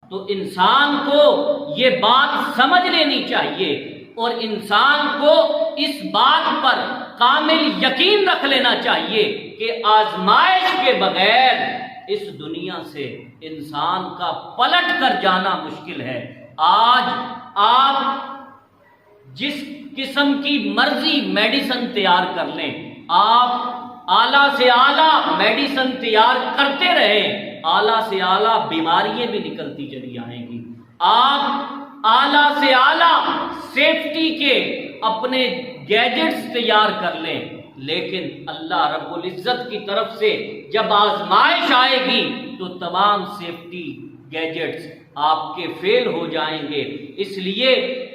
تو انسان کو یہ بات سمجھ لینی چاہیے اور انسان کو اس بات پر کامل یقین رکھ لینا چاہیے کہ آزمائش کے بغیر اس دنیا سے انسان کا پلٹ کر جانا مشکل ہے۔ آج آپ جس قسم کی مرضی میڈیسن تیار کر لیں، آپ اعلیٰ سے اعلیٰ میڈیسن تیار کرتے رہیں، اعلیٰ سے اعلیٰ بیماریاں بھی نکلتی چلی آئیں گی۔ آپ اعلیٰ سے اعلیٰ سیفٹی کے اپنے گیجٹس تیار کر لیں، لیکن اللہ رب العزت کی طرف سے جب آزمائش آئے گی تو تمام سیفٹی گیجٹس آپ کے فیل ہو جائیں گے۔ اس لیے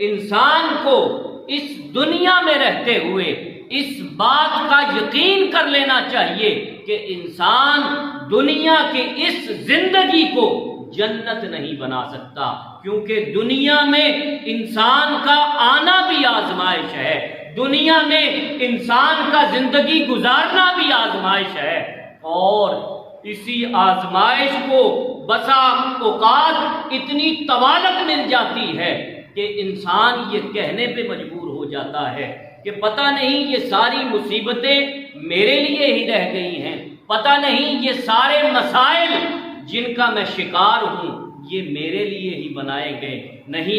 انسان کو اس دنیا میں رہتے ہوئے اس بات کا یقین کر لینا چاہیے کہ انسان دنیا کی اس زندگی کو جنت نہیں بنا سکتا، کیونکہ دنیا میں انسان کا آنا بھی آزمائش ہے، دنیا میں انسان کا زندگی گزارنا بھی آزمائش ہے، اور اسی آزمائش کو بسا اوقات اتنی طوالت مل جاتی ہے کہ انسان یہ کہنے پہ مجبور ہو جاتا ہے کہ پتہ نہیں یہ ساری مصیبتیں میرے لیے ہی رہ گئی ہیں، پتہ نہیں یہ سارے مسائل جن کا میں شکار ہوں یہ میرے لیے ہی بنائے گئے۔ نہیں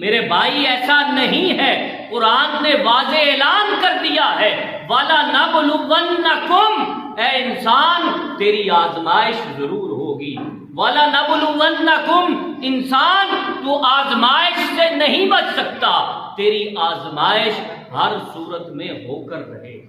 میرے بھائی، ایسا نہیں ہے۔ قرآن نے واضح اعلان کر دیا ہے، وَلَنَبْلُوَنَّكُمْ، اے انسان تیری آزمائش ضرور ہوگی۔ وَلَنَبْلُوَنَّكُمْ، انسان تو آزمائش سے نہیں بچ سکتا، تیری آزمائش ہر صورت میں ہو کر رہے گی۔